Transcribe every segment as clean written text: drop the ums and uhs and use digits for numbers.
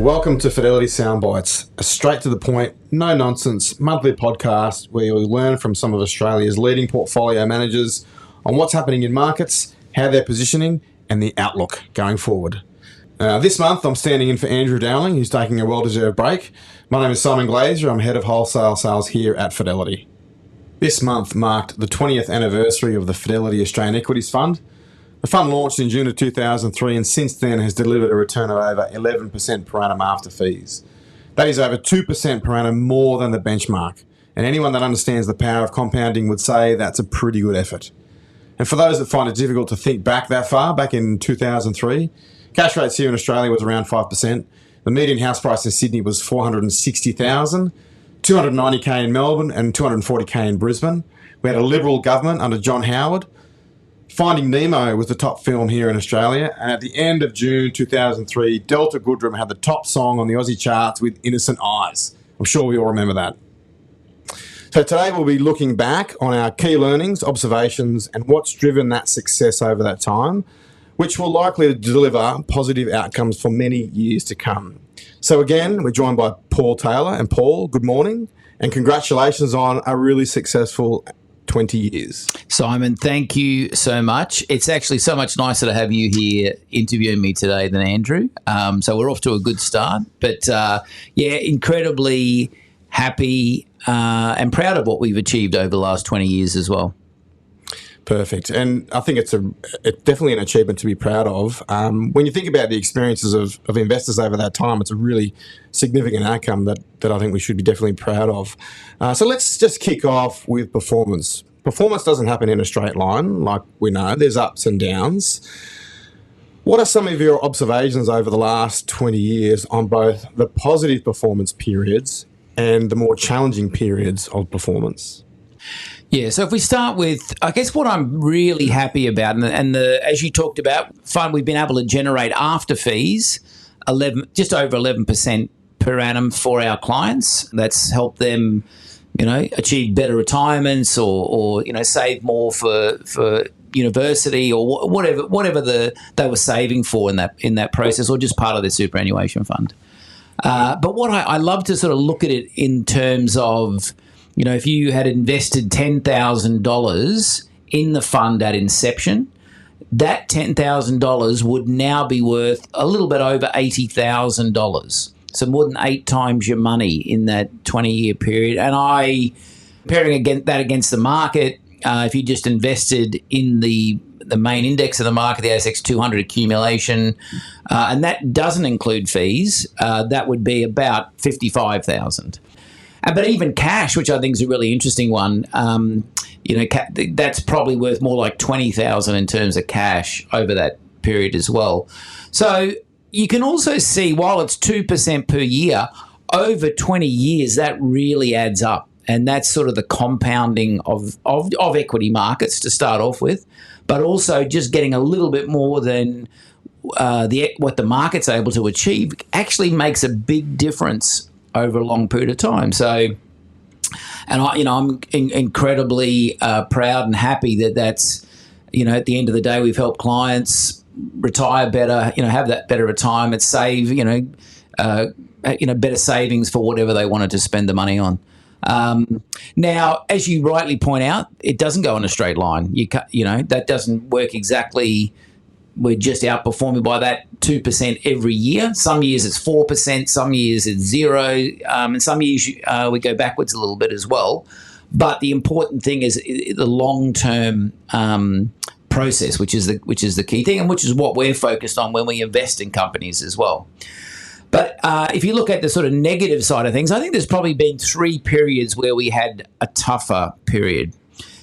Welcome to Fidelity Soundbites, a straight to the point, no nonsense monthly podcast where you'll learn from some of Australia's leading portfolio managers on what's happening in markets, how they're positioning, and the outlook going forward. This month, I'm standing in for Andrew Dowling, who's taking a well-deserved break. My name is Simon Glazer. I'm head of wholesale sales here at Fidelity. This month marked the 20th anniversary of the Fidelity Australian Equities Fund. The fund launched in June of 2003 and since then has delivered a return of over 11% per annum after fees. That is over 2% per annum more than the benchmark. And anyone that understands the power of compounding would say that's a pretty good effort. And for those that find it difficult to think back that far, back in 2003, cash rates here in Australia was around 5%. The median house price in Sydney was $460,000, $290K in Melbourne and $240K in Brisbane. We had a Liberal government under John Howard. Finding Nemo was the top film here in Australia, and at the end of June 2003, Delta Goodrem had the top song on the Aussie charts with Innocent Eyes. I'm sure we all remember that. So today we'll be looking back on our key learnings, observations, and what's driven that success over that time, which will likely deliver positive outcomes for many years to come. So again, we're joined by Paul Taylor. And Paul, good morning, and congratulations on a really successful 20 years. Simon, thank you so much. It's actually so much nicer to have you here interviewing me today than Andrew. So we're off to a good start. But incredibly happy and proud of what we've achieved over the last 20 years as well. Perfect. And I think it's definitely an achievement to be proud of. When you think about the experiences of investors over that time, it's a really significant outcome that I think we should be definitely proud of. So let's just kick off with performance. Performance doesn't happen in a straight line, like we know. There's ups and downs. What are some of your observations over the last 20 years on both the positive performance periods and the more challenging periods of performance? Yeah, so if we start with, I guess what I'm really happy about, and as you talked about, fund we've been able to generate after fees, just over 11% per annum for our clients. That's helped them, achieve better retirements or save more for university or whatever they were saving for in that process, or just part of their superannuation fund. But what I love to sort of look at it in terms of, if you had invested $10,000 in the fund at inception, that $10,000 would now be worth a little bit over $80,000. So more than 8 times your money in that 20-year period. And comparing that against the market, if you just invested in the main index of the market, the ASX 200 accumulation, and that doesn't include fees, that would be about $55,000. But even cash, which I think is a really interesting one, that's probably worth more like $20,000 in terms of cash over that period as well. So you can also see, while it's 2% per year, over 20 years, that really adds up. And that's sort of the compounding of equity markets to start off with, but also just getting a little bit more than what the market's able to achieve actually makes a big difference over a long period of time. So, and I'm incredibly proud and happy that's, at the end of the day, we've helped clients retire better, have that better retirement, save, better savings for whatever they wanted to spend the money on. Now, as you rightly point out, it doesn't go in a straight line. That doesn't work exactly. We're just outperforming by that 2% every year. Some years it's 4%, some years it's 0, and some years we go backwards a little bit as well. But the important thing is the long-term process, which is the key thing, and which is what we're focused on when we invest in companies as well. But if you look at the sort of negative side of things, I think there's probably been 3 periods where we had a tougher period.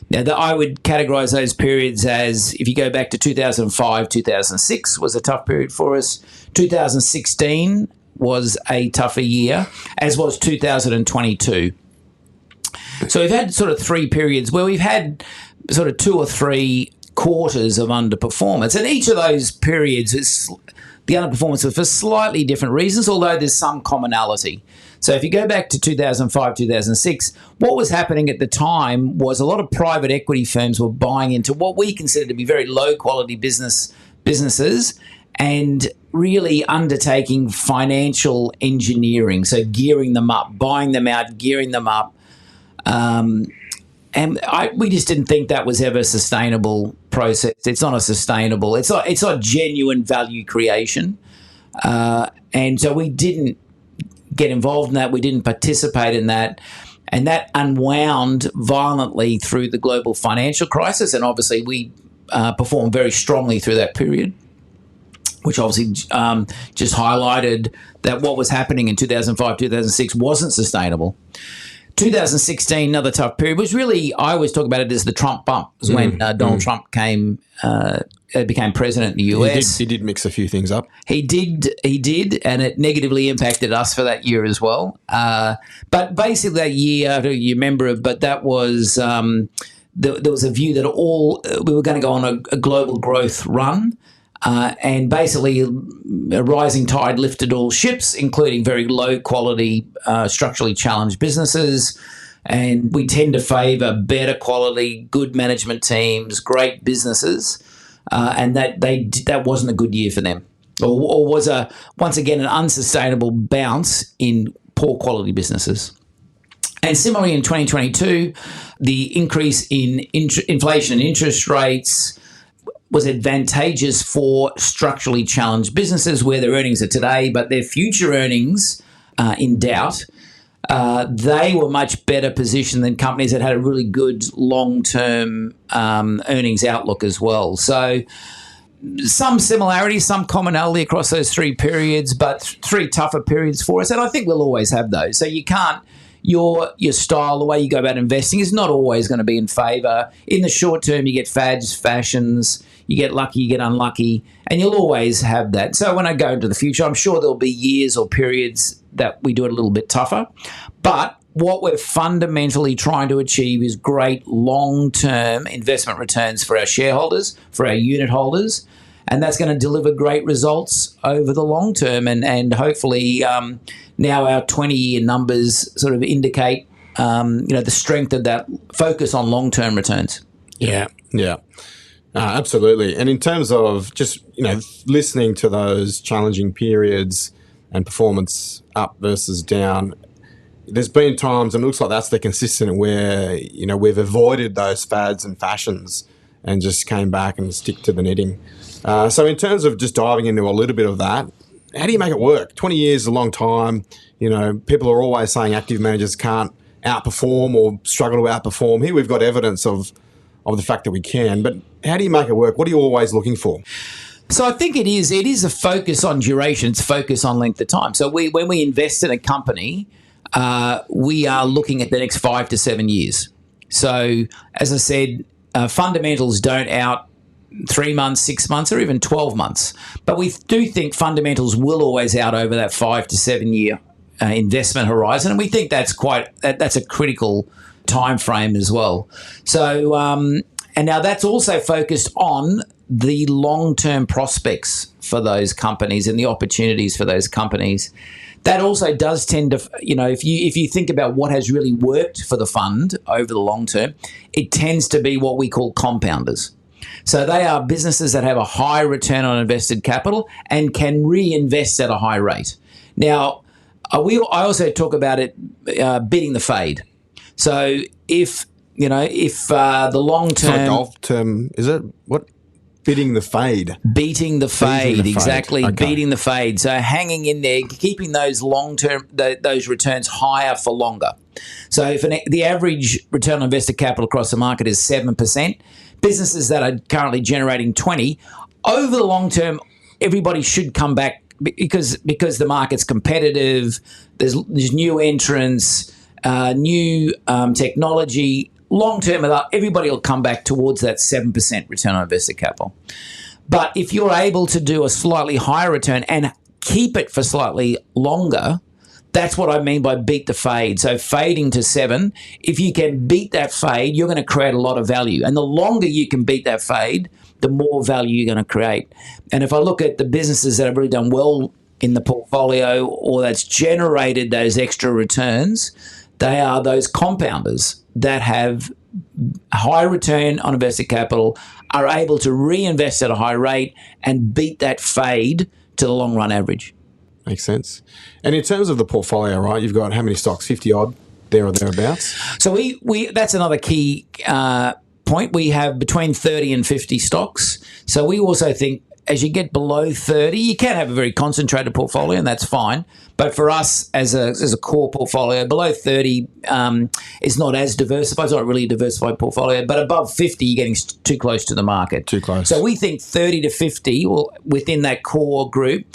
Now, I would categorise those periods as, if you go back to 2005, 2006 was a tough period for us. 2016 was a tougher year, as was 2022. So we've had sort of 3 periods where we've had sort of 2 or 3 quarters of underperformance. And each of those periods is the underperformance was for slightly different reasons, although there's some commonality. So if you go back to 2005, 2006, what was happening at the time was a lot of private equity firms were buying into what we consider to be very low-quality businesses and really undertaking financial engineering, so gearing them up, buying them out, gearing them up. We just didn't think that was ever a sustainable process. It's not a sustainable. It's not genuine value creation, and so we didn't get involved in that. We didn't participate in that, and that unwound violently through the global financial crisis. And obviously, we performed very strongly through that period, which obviously just highlighted that what was happening in 2005, 2006 wasn't sustainable. 2016, another tough period, was really, I always talk about it as the Trump bump. It was when Donald Trump became president in the US. He did mix a few things up. He did, and it negatively impacted us for that year as well. But basically that year, I don't know if you remember it, but that was, there was a view that we were going to go on a global growth run. And basically, a rising tide lifted all ships, including very low quality, structurally challenged businesses. And we tend to favour better quality, good management teams, great businesses, and that wasn't a good year for them, or was once again an unsustainable bounce in poor quality businesses. And similarly, in 2022, the increase in inflation and interest rates was advantageous for structurally challenged businesses where their earnings are today, but their future earnings in doubt. They were much better positioned than companies that had a really good long-term earnings outlook as well. So some similarities, some commonality across those three periods, but three tougher periods for us. And I think we'll always have those. So you can't, your style, the way you go about investing is not always going to be in favour. In the short term, you get fads, fashions, you get lucky, you get unlucky, and you'll always have that. So when I go into the future, I'm sure there'll be years or periods that we do it a little bit tougher. But what we're fundamentally trying to achieve is great long-term investment returns for our shareholders, for our unit holders, and that's going to deliver great results over the long term. And hopefully now our 20-year numbers sort of indicate the strength of that focus on long-term returns. Yeah. Absolutely. And in terms of just, listening to those challenging periods and performance up versus down, there's been times, and it looks like that's the consistent, where, we've avoided those fads and fashions and just came back and stick to the knitting. So in terms of just diving into a little bit of that, how do you make it work? 20 years is a long time. People are always saying active managers can't outperform or struggle to outperform. Here we've got evidence of the fact that we can, but how do you make it work? What are you always looking for? So I think it is a focus on duration. It's focus on length of time. So when we invest in a company, we are looking at the next 5 to 7 years. So as I said, fundamentals don't out 3 months, 6 months, or even 12 months. But we do think fundamentals will always out over that 5 to 7 year investment horizon, and we think that's a critical time frame as well. So, and now that's also focused on the long-term prospects for those companies and the opportunities for those companies. That also does tend to, if you think about what has really worked for the fund over the long term, it tends to be what we call compounders. So they are businesses that have a high return on invested capital and can reinvest at a high rate. Now, I also talk about it beating the fade. So if the long term, it's not a golf term, is it? What? Beating the fade. Beating the fade, exactly. Okay. Beating the fade. So hanging in there, keeping those long-term, those returns higher for longer. So if the average return on invested capital across the market is 7%, businesses that are currently generating 20%, over the long term, everybody should come back because the market's competitive. There's new entrants, new technology. Long term, everybody will come back towards that 7% return on invested capital. But if you're able to do a slightly higher return and keep it for slightly longer, that's what I mean by beat the fade. So fading to 7, if you can beat that fade, you're going to create a lot of value. And the longer you can beat that fade, the more value you're going to create. And if I look at the businesses that have really done well in the portfolio or that's generated those extra returns, they are those compounders that have high return on invested capital, are able to reinvest at a high rate and beat that fade to the long run average. Makes sense. And in terms of the portfolio, right, you've got how many stocks? 50 odd, there or thereabouts? So we that's another key point. We have between 30 and 50 stocks. So we also think as you get below 30, you can have a very concentrated portfolio, and that's fine. But for us, as a core portfolio, below 30 is not as diversified. It's not really a diversified portfolio. But above 50, you're getting too close to the market. Too close. So we think 30 to 50, within that core group,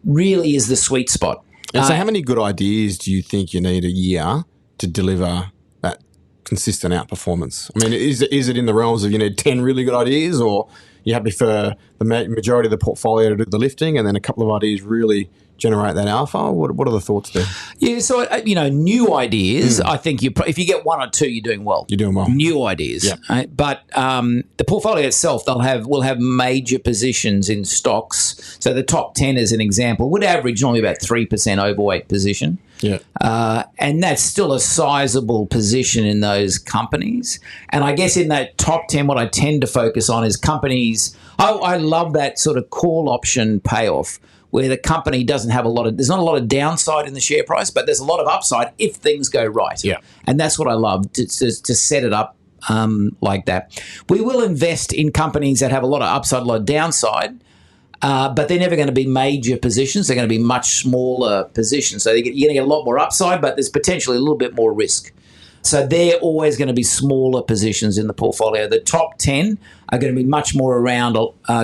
really is the sweet spot. And so how many good ideas do you think you need a year to deliver that consistent outperformance? I mean, is it in the realms of you need 10 really good ideas, or you happy for the majority of the portfolio to do the lifting and then a couple of ideas really generate that alpha? What are the thoughts there? Yeah, so new ideas. I think if you get one or two, you're doing well. You're doing well. New ideas, Yep. right? But the portfolio itself, will have major positions in stocks. So the top 10, as an example, would average normally about 3% overweight position. Yeah. And that's still a sizable position in those companies. And I guess in that top 10, what I tend to focus on is companies. I love that sort of call option payoff where the company doesn't have there's not a lot of downside in the share price, but there's a lot of upside if things go right. Yeah. And that's what I love, to set it up like that. We will invest in companies that have a lot of upside, a lot of downside, but they're never going to be major positions. They're going to be much smaller positions. So you're going to get a lot more upside, but there's potentially a little bit more risk. So they're always going to be smaller positions in the portfolio. The top 10 are going to be much more around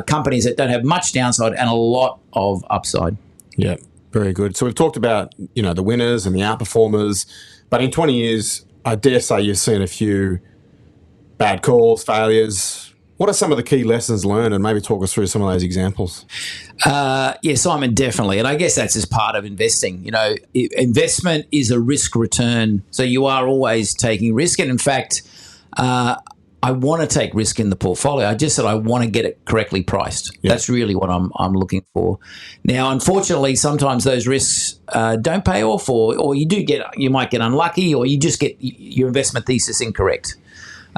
companies that don't have much downside and a lot of upside. Yeah, very good. So we've talked about, the winners and the outperformers, but in 20 years, I dare say you've seen a few bad calls, failures. What are some of the key lessons learned, and maybe talk us through some of those examples? Yeah, Simon, definitely. And I guess that's just part of investing. Investment is a risk return. So you are always taking risk. And in fact, I want to take risk in the portfolio. I just said I want to get it correctly priced. Yeah. That's really what I'm looking for. Now, unfortunately, sometimes those risks don't pay off, or you might get unlucky, or you just get your investment thesis incorrect.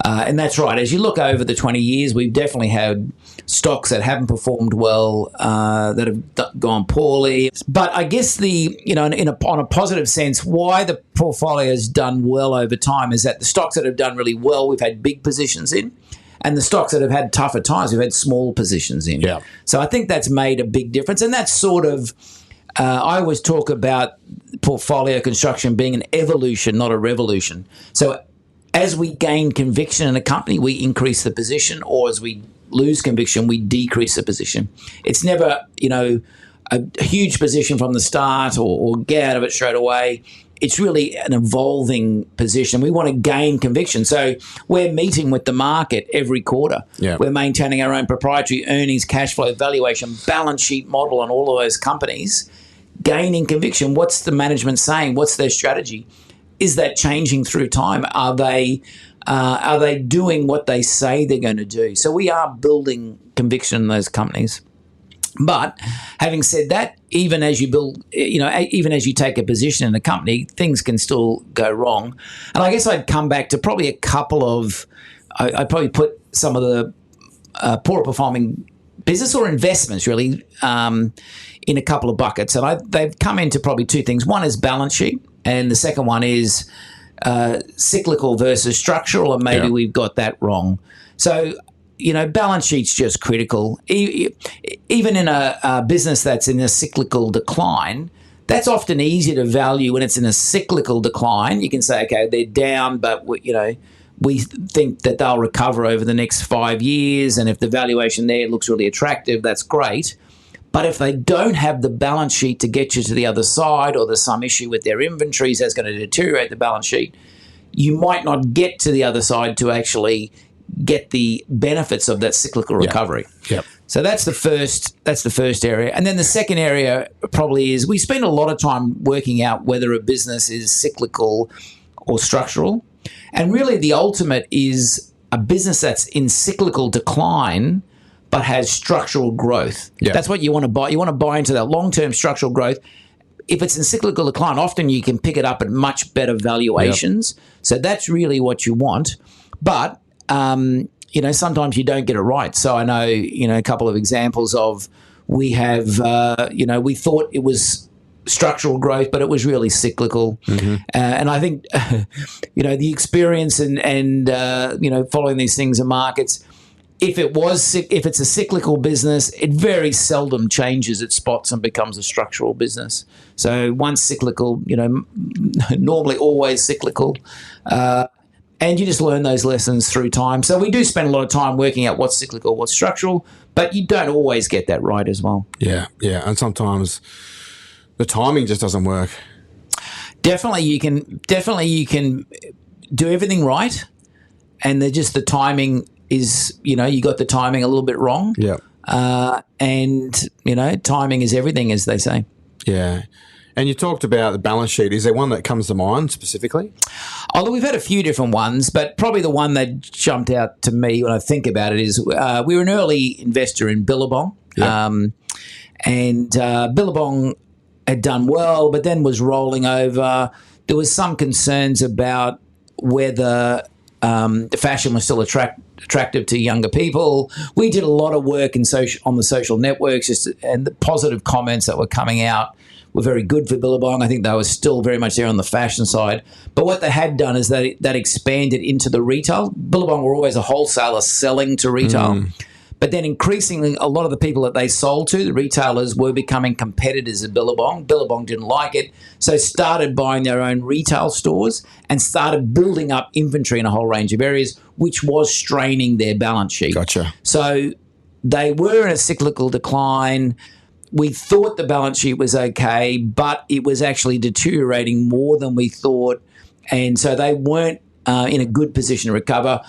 And that's right. As you look over the 20 years, we've definitely had stocks that haven't performed well, that have gone poorly. But I guess on a positive sense, why the portfolio has done well over time is that the stocks that have done really well, we've had big positions in. And the stocks that have had tougher times, we've had small positions in. Yeah. So I think that's made a big difference. And that's sort of, I always talk about portfolio construction being an evolution, not a revolution. So as we gain conviction in a company, we increase the position, or as we lose conviction, we decrease the position. It's never, a huge position from the start or get out of it straight away. It's really an evolving position. We want to gain conviction. So we're meeting with the market every quarter. Yeah. We're maintaining our own proprietary earnings, cash flow, valuation, balance sheet model on all of those companies, gaining conviction. What's the management saying? What's their strategy? Is that changing through time? Are they doing what they say they're going to do? So we are building conviction in those companies. But having said that, even as you build, even as you take a position in a company, things can still go wrong. And I guess I'd come back to probably a couple of, I'd probably put some of the poorer performing business or investments really in a couple of buckets. And they've come into probably two things. One is balance sheet, and the second one is cyclical versus structural, and maybe we've got that wrong. So, balance sheet's just critical. Even in a business that's in a cyclical decline, that's often easier to value when it's in a cyclical decline. You can say, okay, they're down, but we think that they'll recover over the next 5 years, and if the valuation there looks really attractive, that's great. But if they don't have the balance sheet to get you to the other side, or there's some issue with their inventories that's going to deteriorate the balance sheet, you might not get to the other side to actually get the benefits of that cyclical recovery. Yep. So that's the first area. And then the second area probably is we spend a lot of time working out whether a business is cyclical or structural. And really the ultimate is a business that's in cyclical decline but has structural growth. Yep. That's what you want to buy. You want to buy into that long-term structural growth. If it's in cyclical decline, often you can pick it up at much better valuations. Yep. So that's really what you want. But sometimes you don't get it right. So I know, a couple of examples of we have, we thought it was structural growth, but it was really cyclical. And I think, the experience and following these things in markets, if it's a cyclical business, it very seldom changes its spots and becomes a structural business. So once cyclical, normally always cyclical. And you just learn those lessons through time. So we do spend a lot of time working out what's cyclical, what's structural, but you don't always get that right as well. Yeah. And sometimes the timing just doesn't work. Definitely you can do everything right, and the timing is, you got the timing a little bit wrong. Yeah. And timing is everything, as they say. Yeah. And you talked about the balance sheet. Is there one that comes to mind specifically? Although we've had a few different ones, but probably the one that jumped out to me when I think about it is we were an early investor in Billabong. Yeah. And Billabong had done well, but then was rolling over. There was some concerns about whether the fashion was still attractive to younger people. We did a lot of work on the social networks, and the positive comments that were coming out were very good for Billabong. I think they were still very much there on the fashion side. But what they had done is that expanded into the retail. Billabong were always a wholesaler selling to retail. But then increasingly, a lot of the people that they sold to, the retailers, were becoming competitors of Billabong. Billabong didn't like it, so started buying their own retail stores and started building up inventory in a whole range of areas, which was straining their balance sheet. Gotcha. So they were in a cyclical decline. We thought the balance sheet was okay, but it was actually deteriorating more than we thought, and so they weren't in a good position to recover.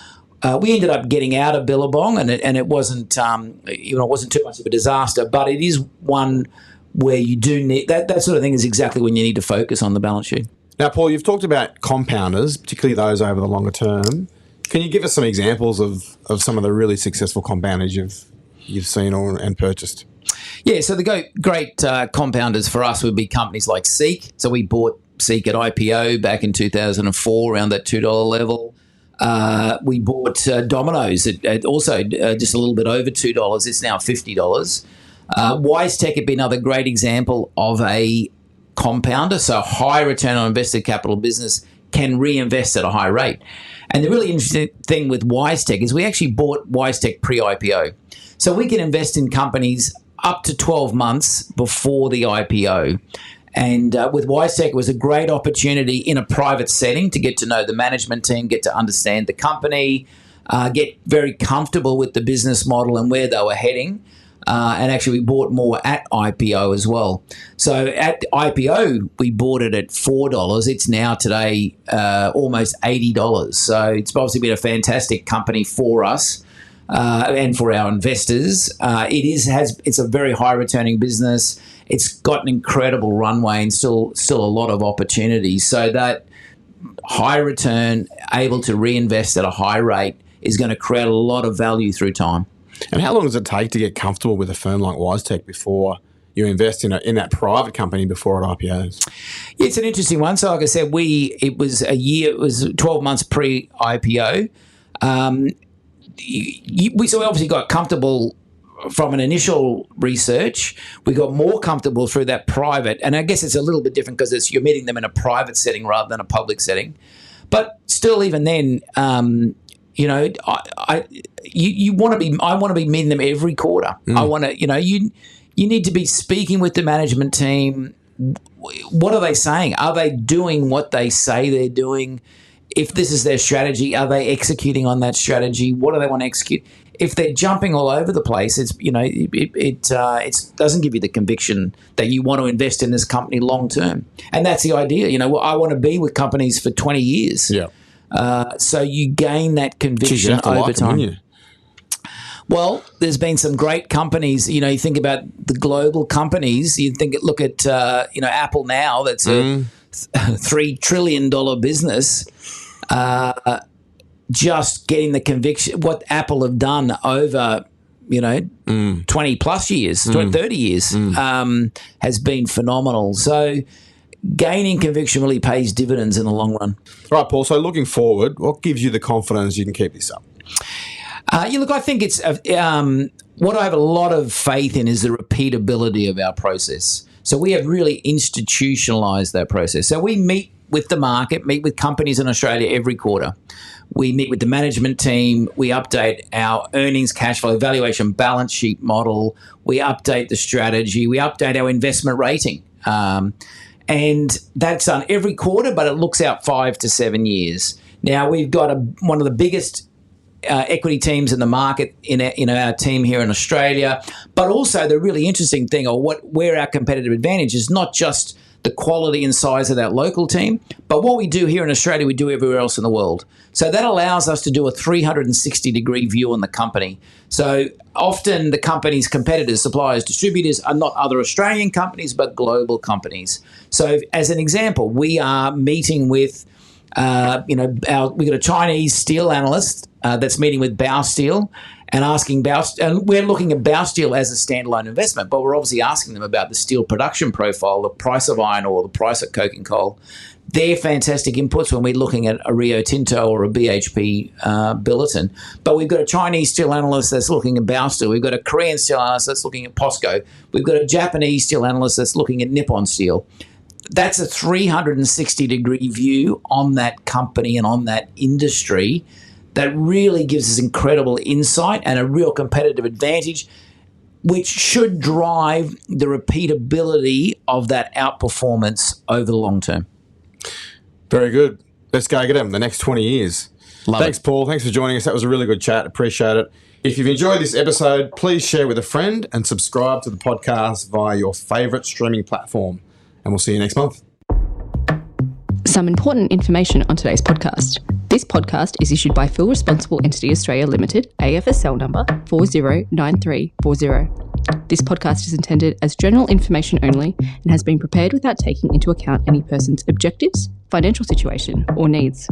We ended up getting out of Billabong, and it wasn't it wasn't too much of a disaster, but it is one where you do need that sort of thing is exactly when you need to focus on the balance sheet. Now, Paul, you've talked about compounders, particularly those over the longer term. Can you give us some examples of some of the really successful compounders you've seen and purchased? Yeah, so the great compounders for us would be companies like Seek. So we bought Seek at IPO back in 2004, around that $2 level. We bought Domino's at also just a little bit over $2. It's now $50. Wisetech would be another great example of a compounder. So high return on invested capital business can reinvest at a high rate. And the really interesting thing with Wisetech is we actually bought Wisetech pre-IPO. So we can invest in companies up to 12 months before the IPO. And with Wisetech, it was a great opportunity in a private setting to get to know the management team, get to understand the company, get very comfortable with the business model and where they were heading. And actually, we bought more at IPO as well. So at IPO, we bought it at $4. It's now today almost $80. So it's obviously been a fantastic company for us. And for our investors, it's a very high returning business. It's got an incredible runway and still a lot of opportunities. So that high return, able to reinvest at a high rate, is going to create a lot of value through time. And how long does it take to get comfortable with a firm like Wisetech before you invest in that private company before it IPOs? Yeah, it's an interesting one. So like I said, it was 12 months pre-IPO. We obviously got comfortable from an initial research. We got more comfortable through that private, and I guess it's a little bit different because you're meeting them in a private setting rather than a public setting. But still, even then, I want to be meeting them every quarter. I want to, you need to be speaking with the management team. What are they saying? Are they doing what they say they're doing? If this is their strategy, are they executing on that strategy? What do they want to execute? If they're jumping all over the place, it doesn't give you the conviction that you want to invest in this company long term. And that's the idea. I want to be with companies for 20 years. Yeah. So you gain that conviction over time. Well, there's been some great companies. You think about the global companies. Look at Apple now. That's a $3 trillion business. Just getting the conviction, what Apple have done over 20 plus years, 30 years, has been phenomenal. So gaining conviction really pays dividends in the long run. All right, Paul. So looking forward, what gives you the confidence you can keep this up? Look, I think it's what I have a lot of faith in is the repeatability of our process. So we have really institutionalised that process. So we meet with the market, meet with companies in Australia every quarter. We meet with the management team. We update our earnings, cash flow, valuation, balance sheet model. We update the strategy. We update our investment rating. And that's done every quarter, but it looks out 5 to 7 years. Now, we've got one of the biggest equity teams in the market in our team here in Australia. But also the really interesting thing, or where our competitive advantage is, not just the quality and size of that local team, but what we do here in Australia, we do everywhere else in the world. So that allows us to do a 360-degree view on the company. So often the company's competitors, suppliers, distributors are not other Australian companies, but global companies. So as an example, we are meeting with, we've got a Chinese steel analyst that's meeting with Bao Steel and asking and we're looking at Bao Steel as a standalone investment, but we're obviously asking them about the steel production profile, the price of iron ore, the price of coke and coal. They're fantastic inputs when we're looking at a Rio Tinto or a BHP Billiton. But we've got a Chinese steel analyst that's looking at Bao Steel. We've got a Korean steel analyst that's looking at POSCO. We've got a Japanese steel analyst that's looking at Nippon Steel. That's a 360-degree view on that company and on that industry that really gives us incredible insight and a real competitive advantage, which should drive the repeatability of that outperformance over the long term. Very good. Let's go get them the next 20 years. Thanks, Paul. Thanks for joining us. That was a really good chat. Appreciate it. If you've enjoyed this episode, please share with a friend and subscribe to the podcast via your favourite streaming platform. And we'll see you next month. Some important information on today's podcast. This podcast is issued by Full Responsible Entity Australia Limited, AFSL number 409340. This podcast is intended as general information only and has been prepared without taking into account any person's objectives, financial situation, or needs.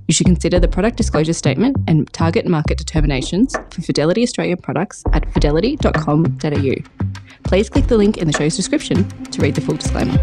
You should consider the product disclosure statement and target market determinations for Fidelity Australian products at fidelity.com.au. Please click the link in the show's description to read the full disclaimer.